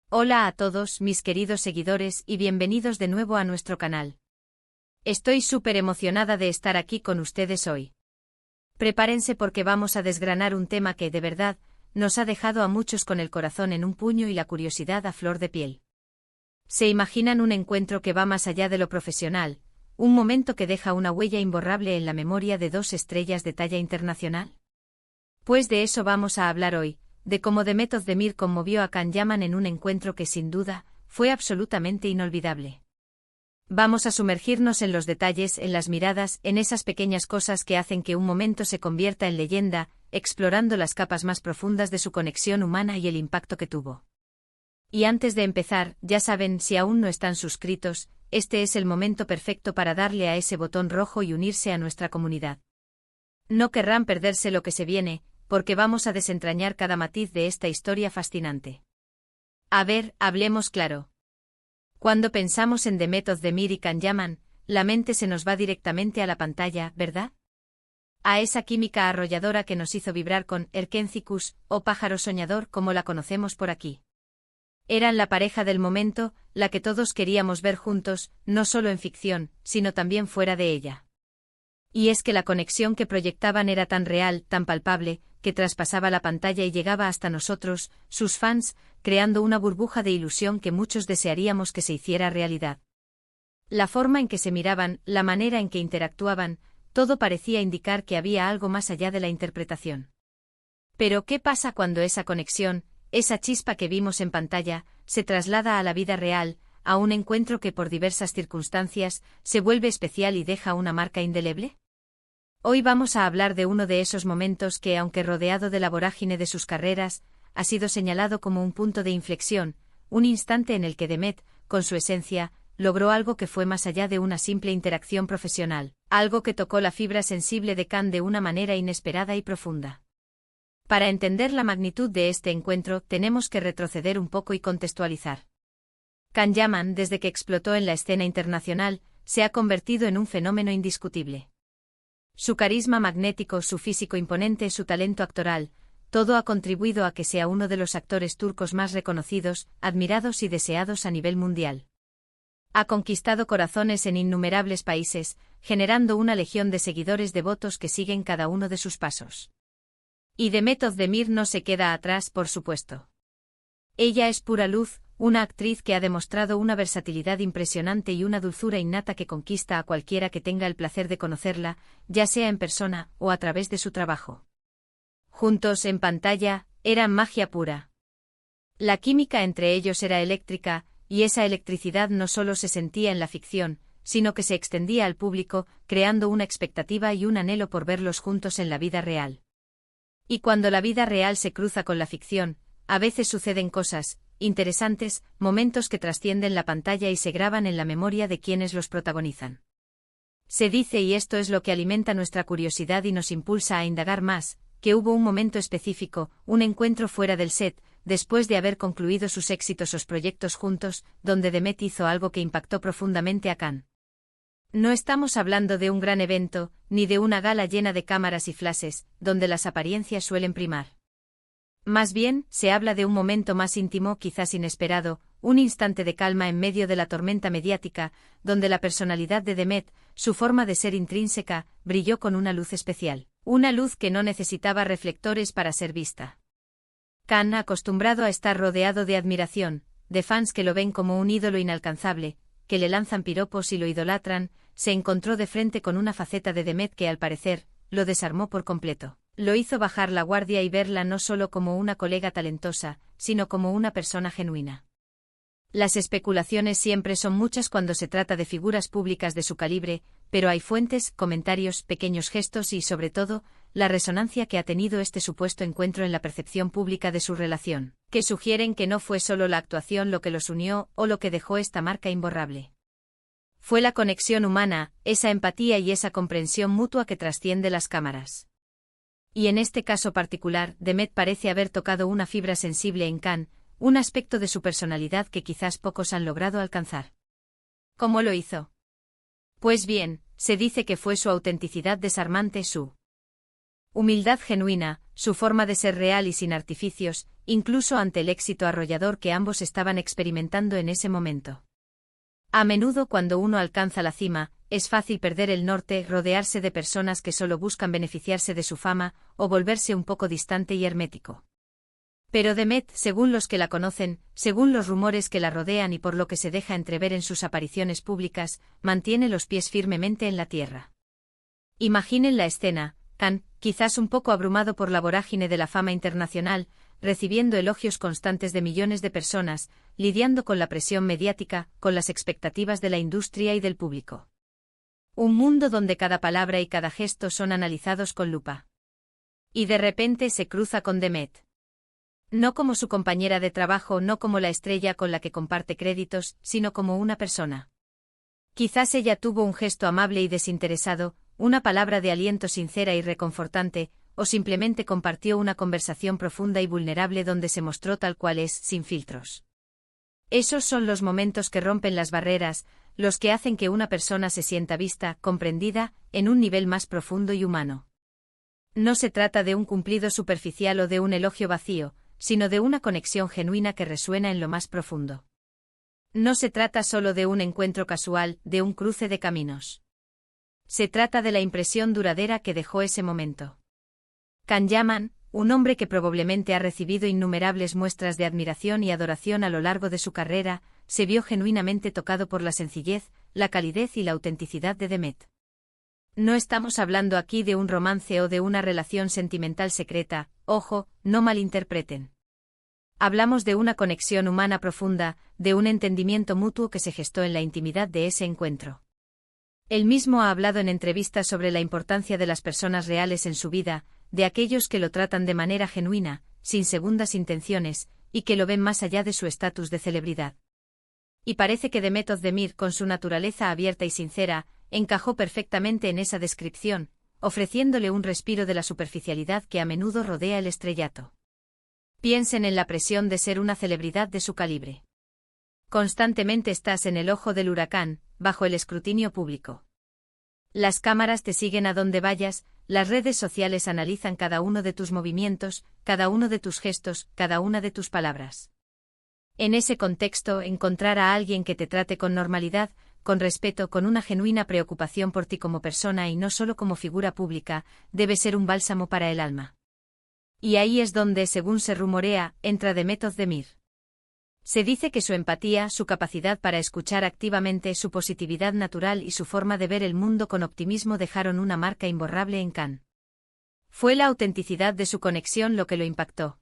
Hola a todos mis queridos seguidores y bienvenidos de nuevo a nuestro canal. Estoy súper emocionada de estar aquí con ustedes hoy. Prepárense porque vamos a desgranar un tema que, de verdad, nos ha dejado a muchos con el corazón en un puño y la curiosidad a flor de piel. ¿Se imaginan un encuentro que va más allá de lo profesional, un momento que deja una huella imborrable en la memoria de dos estrellas de talla internacional? Pues de eso vamos a hablar hoy, de cómo Demet Özdemir conmovió a Can Yaman en un encuentro que sin duda, fue absolutamente inolvidable. Vamos a sumergirnos en los detalles, en las miradas, en esas pequeñas cosas que hacen que un momento se convierta en leyenda, explorando las capas más profundas de su conexión humana y el impacto que tuvo. Y antes de empezar, ya saben, si aún no están suscritos, este es el momento perfecto para darle a ese botón rojo y unirse a nuestra comunidad. No querrán perderse lo que se viene, porque vamos a desentrañar cada matiz de esta historia fascinante. A ver, hablemos claro. Cuando pensamos en Demet Özdemir y Can Yaman, la mente se nos va directamente a la pantalla, ¿verdad? A esa química arrolladora que nos hizo vibrar con Erkencikus, o pájaro soñador como la conocemos por aquí. Eran la pareja del momento, la que todos queríamos ver juntos, no solo en ficción, sino también fuera de ella. Y es que la conexión que proyectaban era tan real, tan palpable, que traspasaba la pantalla y llegaba hasta nosotros, sus fans, creando una burbuja de ilusión que muchos desearíamos que se hiciera realidad. La forma en que se miraban, la manera en que interactuaban, todo parecía indicar que había algo más allá de la interpretación. Pero ¿qué pasa cuando esa conexión, esa chispa que vimos en pantalla, se traslada a la vida real, a un encuentro que por diversas circunstancias, se vuelve especial y deja una marca indeleble? Hoy vamos a hablar de uno de esos momentos que, aunque rodeado de la vorágine de sus carreras, ha sido señalado como un punto de inflexión, un instante en el que Demet, con su esencia, logró algo que fue más allá de una simple interacción profesional, algo que tocó la fibra sensible de Can de una manera inesperada y profunda. Para entender la magnitud de este encuentro, tenemos que retroceder un poco y contextualizar. Can Yaman, desde que explotó en la escena internacional, se ha convertido en un fenómeno indiscutible. Su carisma magnético, su físico imponente, su talento actoral, todo ha contribuido a que sea uno de los actores turcos más reconocidos, admirados y deseados a nivel mundial. Ha conquistado corazones en innumerables países, generando una legión de seguidores devotos que siguen cada uno de sus pasos. Y Demet Özdemir no se queda atrás, por supuesto. Ella es pura luz, una actriz que ha demostrado una versatilidad impresionante y una dulzura innata que conquista a cualquiera que tenga el placer de conocerla, ya sea en persona o a través de su trabajo. Juntos en pantalla, eran magia pura. La química entre ellos era eléctrica, y esa electricidad no solo se sentía en la ficción, sino que se extendía al público, creando una expectativa y un anhelo por verlos juntos en la vida real. Y cuando la vida real se cruza con la ficción, a veces suceden cosas interesantes, momentos que trascienden la pantalla y se graban en la memoria de quienes los protagonizan. Se dice, y esto es lo que alimenta nuestra curiosidad y nos impulsa a indagar más, que hubo un momento específico, un encuentro fuera del set, después de haber concluido sus exitosos proyectos juntos, donde Demet hizo algo que impactó profundamente a Can. No estamos hablando de un gran evento, ni de una gala llena de cámaras y flashes, donde las apariencias suelen primar. Más bien, se habla de un momento más íntimo, quizás inesperado, un instante de calma en medio de la tormenta mediática, donde la personalidad de Demet, su forma de ser intrínseca, brilló con una luz especial, una luz que no necesitaba reflectores para ser vista. Can, acostumbrado a estar rodeado de admiración, de fans que lo ven como un ídolo inalcanzable, que le lanzan piropos y lo idolatran, se encontró de frente con una faceta de Demet que al parecer, lo desarmó por completo. Lo hizo bajar la guardia y verla no solo como una colega talentosa, sino como una persona genuina. Las especulaciones siempre son muchas cuando se trata de figuras públicas de su calibre, pero hay fuentes, comentarios, pequeños gestos y, sobre todo, la resonancia que ha tenido este supuesto encuentro en la percepción pública de su relación, que sugieren que no fue solo la actuación lo que los unió o lo que dejó esta marca imborrable. Fue la conexión humana, esa empatía y esa comprensión mutua que trasciende las cámaras. Y en este caso particular, Demet parece haber tocado una fibra sensible en Can, un aspecto de su personalidad que quizás pocos han logrado alcanzar. ¿Cómo lo hizo? Pues bien, se dice que fue su autenticidad desarmante, su humildad genuina, su forma de ser real y sin artificios, incluso ante el éxito arrollador que ambos estaban experimentando en ese momento. A menudo cuando uno alcanza la cima, es fácil perder el norte, rodearse de personas que solo buscan beneficiarse de su fama, o volverse un poco distante y hermético. Pero Demet, según los que la conocen, según los rumores que la rodean y por lo que se deja entrever en sus apariciones públicas, mantiene los pies firmemente en la tierra. Imaginen la escena, Khan, quizás un poco abrumado por la vorágine de la fama internacional, recibiendo elogios constantes de millones de personas, lidiando con la presión mediática, con las expectativas de la industria y del público. Un mundo donde cada palabra y cada gesto son analizados con lupa. Y de repente se cruza con Demet. No como su compañera de trabajo, no como la estrella con la que comparte créditos, sino como una persona. Quizás ella tuvo un gesto amable y desinteresado, una palabra de aliento sincera y reconfortante, o simplemente compartió una conversación profunda y vulnerable donde se mostró tal cual es, sin filtros. Esos son los momentos que rompen las barreras, los que hacen que una persona se sienta vista, comprendida, en un nivel más profundo y humano. No se trata de un cumplido superficial o de un elogio vacío, sino de una conexión genuina que resuena en lo más profundo. No se trata solo de un encuentro casual, de un cruce de caminos. Se trata de la impresión duradera que dejó ese momento. Khan Yaman, un hombre que probablemente ha recibido innumerables muestras de admiración y adoración a lo largo de su carrera, se vio genuinamente tocado por la sencillez, la calidez y la autenticidad de Demet. No estamos hablando aquí de un romance o de una relación sentimental secreta, ojo, no malinterpreten. Hablamos de una conexión humana profunda, de un entendimiento mutuo que se gestó en la intimidad de ese encuentro. Él mismo ha hablado en entrevistas sobre la importancia de las personas reales en su vida, de aquellos que lo tratan de manera genuina, sin segundas intenciones, y que lo ven más allá de su estatus de celebridad. Y parece que Demet Özdemir, con su naturaleza abierta y sincera, encajó perfectamente en esa descripción, ofreciéndole un respiro de la superficialidad que a menudo rodea el estrellato. Piensen en la presión de ser una celebridad de su calibre. Constantemente estás en el ojo del huracán, bajo el escrutinio público. Las cámaras te siguen a donde vayas, las redes sociales analizan cada uno de tus movimientos, cada uno de tus gestos, cada una de tus palabras. En ese contexto, encontrar a alguien que te trate con normalidad, con respeto, con una genuina preocupación por ti como persona y no solo como figura pública, debe ser un bálsamo para el alma. Y ahí es donde, según se rumorea, entra Demet Özdemir. Se dice que su empatía, su capacidad para escuchar activamente, su positividad natural y su forma de ver el mundo con optimismo dejaron una marca imborrable en Khan. Fue la autenticidad de su conexión lo que lo impactó.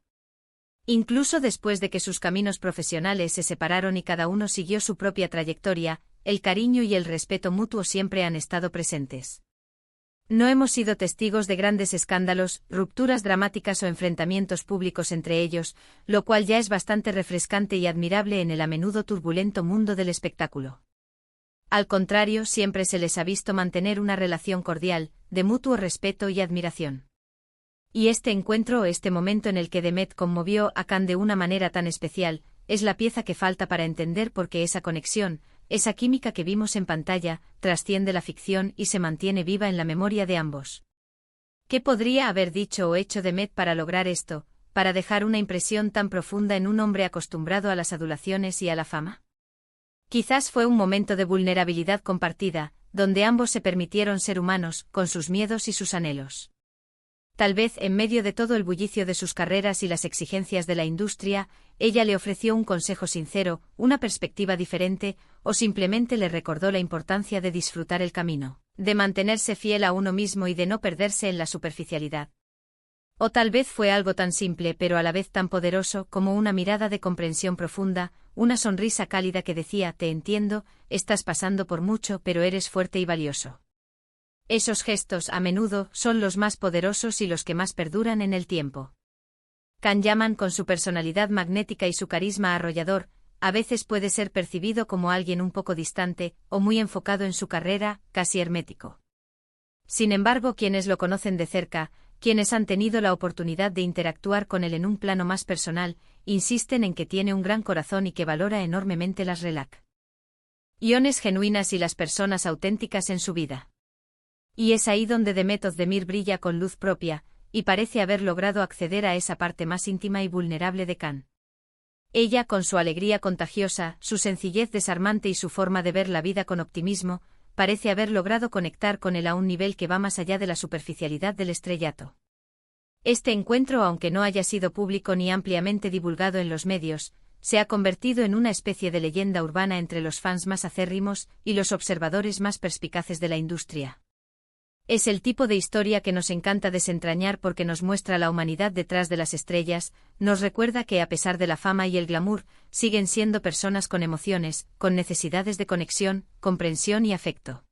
Incluso después de que sus caminos profesionales se separaron y cada uno siguió su propia trayectoria, el cariño y el respeto mutuo siempre han estado presentes. No hemos sido testigos de grandes escándalos, rupturas dramáticas o enfrentamientos públicos entre ellos, lo cual ya es bastante refrescante y admirable en el a menudo turbulento mundo del espectáculo. Al contrario, siempre se les ha visto mantener una relación cordial, de mutuo respeto y admiración. Y este encuentro, este momento en el que Demet conmovió a Khan de una manera tan especial, es la pieza que falta para entender por qué esa conexión, esa química que vimos en pantalla, trasciende la ficción y se mantiene viva en la memoria de ambos. ¿Qué podría haber dicho o hecho Demet para lograr esto, para dejar una impresión tan profunda en un hombre acostumbrado a las adulaciones y a la fama? Quizás fue un momento de vulnerabilidad compartida, donde ambos se permitieron ser humanos, con sus miedos y sus anhelos. Tal vez en medio de todo el bullicio de sus carreras y las exigencias de la industria, ella le ofreció un consejo sincero, una perspectiva diferente, o simplemente le recordó la importancia de disfrutar el camino, de mantenerse fiel a uno mismo y de no perderse en la superficialidad. O tal vez fue algo tan simple pero a la vez tan poderoso como una mirada de comprensión profunda, una sonrisa cálida que decía: te entiendo, estás pasando por mucho pero eres fuerte y valioso. Esos gestos a menudo son los más poderosos y los que más perduran en el tiempo. Khan Yaman, con su personalidad magnética y su carisma arrollador, a veces puede ser percibido como alguien un poco distante, o muy enfocado en su carrera, casi hermético. Sin embargo, quienes lo conocen de cerca, quienes han tenido la oportunidad de interactuar con él en un plano más personal, insisten en que tiene un gran corazón y que valora enormemente las relaciones genuinas y las personas auténticas en su vida. Y es ahí donde Demet Özdemir brilla con luz propia, y parece haber logrado acceder a esa parte más íntima y vulnerable de Khan. Ella, con su alegría contagiosa, su sencillez desarmante y su forma de ver la vida con optimismo, parece haber logrado conectar con él a un nivel que va más allá de la superficialidad del estrellato. Este encuentro, aunque no haya sido público ni ampliamente divulgado en los medios, se ha convertido en una especie de leyenda urbana entre los fans más acérrimos y los observadores más perspicaces de la industria. Es el tipo de historia que nos encanta desentrañar porque nos muestra la humanidad detrás de las estrellas, nos recuerda que a pesar de la fama y el glamour, siguen siendo personas con emociones, con necesidades de conexión, comprensión y afecto.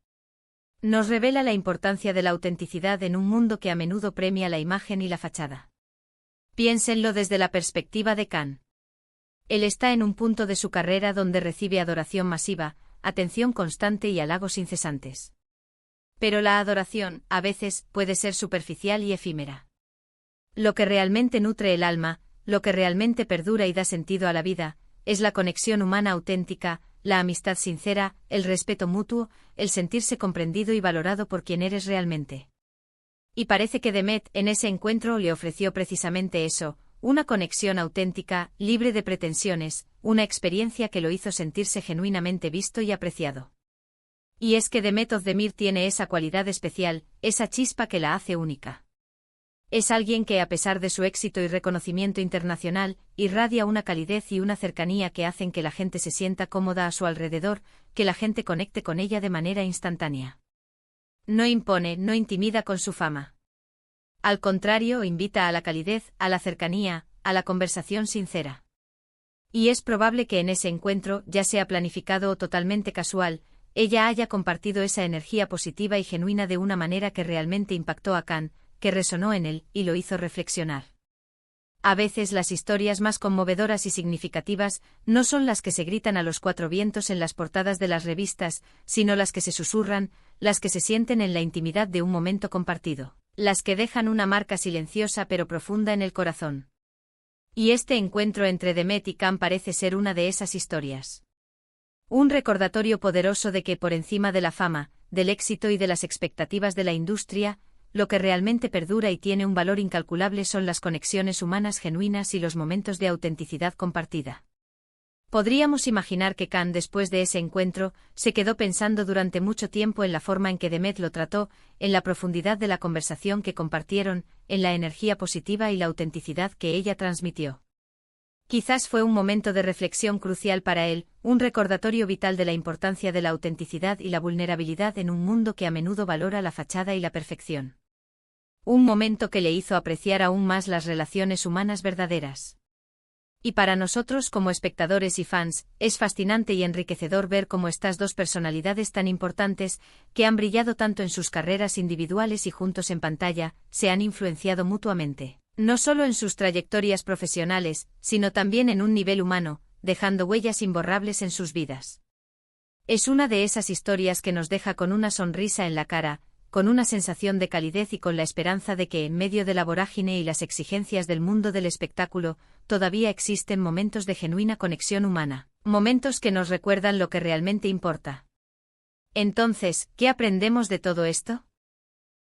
Nos revela la importancia de la autenticidad en un mundo que a menudo premia la imagen y la fachada. Piénsenlo desde la perspectiva de Khan. Él está en un punto de su carrera donde recibe adoración masiva, atención constante y halagos incesantes. Pero la adoración, a veces, puede ser superficial y efímera. Lo que realmente nutre el alma, lo que realmente perdura y da sentido a la vida, es la conexión humana auténtica, la amistad sincera, el respeto mutuo, el sentirse comprendido y valorado por quien eres realmente. Y parece que Demet en ese encuentro le ofreció precisamente eso, una conexión auténtica, libre de pretensiones, una experiencia que lo hizo sentirse genuinamente visto y apreciado. Y es que Demet Özdemir tiene esa cualidad especial, esa chispa que la hace única. Es alguien que, a pesar de su éxito y reconocimiento internacional, irradia una calidez y una cercanía que hacen que la gente se sienta cómoda a su alrededor, que la gente conecte con ella de manera instantánea. No impone, no intimida con su fama. Al contrario, invita a la calidez, a la cercanía, a la conversación sincera. Y es probable que en ese encuentro, ya sea planificado o totalmente casual, ella haya compartido esa energía positiva y genuina de una manera que realmente impactó a Khan, que resonó en él y lo hizo reflexionar. A veces las historias más conmovedoras y significativas no son las que se gritan a los cuatro vientos en las portadas de las revistas, sino las que se susurran, las que se sienten en la intimidad de un momento compartido, las que dejan una marca silenciosa pero profunda en el corazón. Y este encuentro entre Demet y Khan parece ser una de esas historias. Un recordatorio poderoso de que por encima de la fama, del éxito y de las expectativas de la industria, lo que realmente perdura y tiene un valor incalculable son las conexiones humanas genuinas y los momentos de autenticidad compartida. Podríamos imaginar que Khan, después de ese encuentro, se quedó pensando durante mucho tiempo en la forma en que Demet lo trató, en la profundidad de la conversación que compartieron, en la energía positiva y la autenticidad que ella transmitió. Quizás fue un momento de reflexión crucial para él, un recordatorio vital de la importancia de la autenticidad y la vulnerabilidad en un mundo que a menudo valora la fachada y la perfección. Un momento que le hizo apreciar aún más las relaciones humanas verdaderas. Y para nosotros como espectadores y fans, es fascinante y enriquecedor ver cómo estas dos personalidades tan importantes, que han brillado tanto en sus carreras individuales y juntos en pantalla, se han influenciado mutuamente. No solo en sus trayectorias profesionales, sino también en un nivel humano, dejando huellas imborrables en sus vidas. Es una de esas historias que nos deja con una sonrisa en la cara, con una sensación de calidez y con la esperanza de que en medio de la vorágine y las exigencias del mundo del espectáculo, todavía existen momentos de genuina conexión humana, momentos que nos recuerdan lo que realmente importa. Entonces, ¿qué aprendemos de todo esto?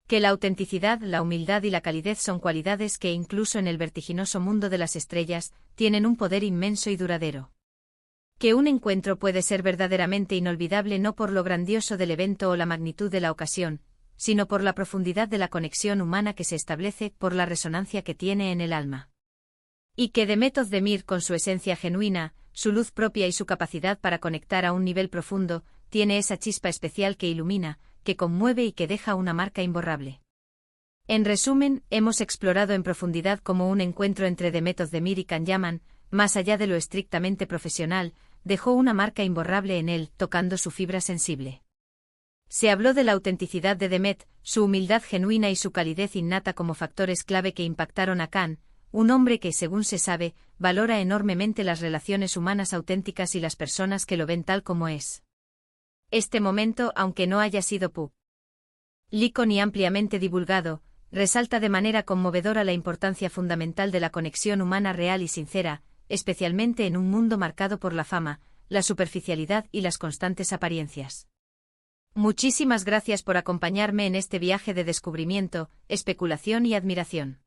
Que la autenticidad, la humildad y la calidez son cualidades que incluso en el vertiginoso mundo de las estrellas, tienen un poder inmenso y duradero. Que un encuentro puede ser verdaderamente inolvidable no por lo grandioso del evento o la magnitud de la ocasión, sino por la profundidad de la conexión humana que se establece, por la resonancia que tiene en el alma. Y que Demet Özdemir, con su esencia genuina, su luz propia y su capacidad para conectar a un nivel profundo, tiene esa chispa especial que ilumina, que conmueve y que deja una marca imborrable. En resumen, hemos explorado en profundidad cómo un encuentro entre Demet Özdemir y Can Yaman, más allá de lo estrictamente profesional, dejó una marca imborrable en él, tocando su fibra sensible. Se habló de la autenticidad de Demet, su humildad genuina y su calidez innata como factores clave que impactaron a Can, un hombre que, según se sabe, valora enormemente las relaciones humanas auténticas y las personas que lo ven tal como es. Este momento, aunque no haya sido público ni ampliamente divulgado, resalta de manera conmovedora la importancia fundamental de la conexión humana real y sincera, especialmente en un mundo marcado por la fama, la superficialidad y las constantes apariencias. Muchísimas gracias por acompañarme en este viaje de descubrimiento, especulación y admiración.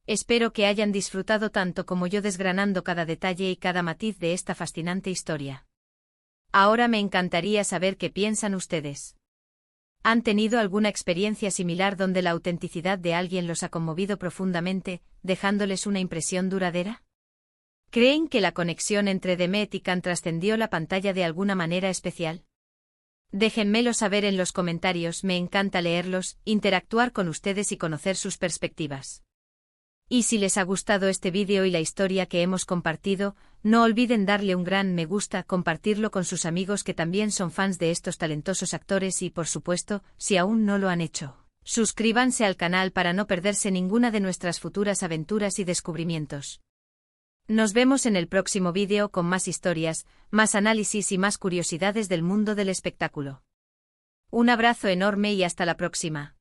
Espero que hayan disfrutado tanto como yo desgranando cada detalle y cada matiz de esta fascinante historia. Ahora me encantaría saber qué piensan ustedes. ¿Han tenido alguna experiencia similar donde la autenticidad de alguien los ha conmovido profundamente, dejándoles una impresión duradera? ¿Creen que la conexión entre Demet y Khan trascendió la pantalla de alguna manera especial? Déjenmelo saber en los comentarios, me encanta leerlos, interactuar con ustedes y conocer sus perspectivas. Y si les ha gustado este vídeo y la historia que hemos compartido, no olviden darle un gran me gusta, compartirlo con sus amigos que también son fans de estos talentosos actores y, por supuesto, si aún no lo han hecho, suscríbanse al canal para no perderse ninguna de nuestras futuras aventuras y descubrimientos. Nos vemos en el próximo vídeo con más historias, más análisis y más curiosidades del mundo del espectáculo. Un abrazo enorme y hasta la próxima.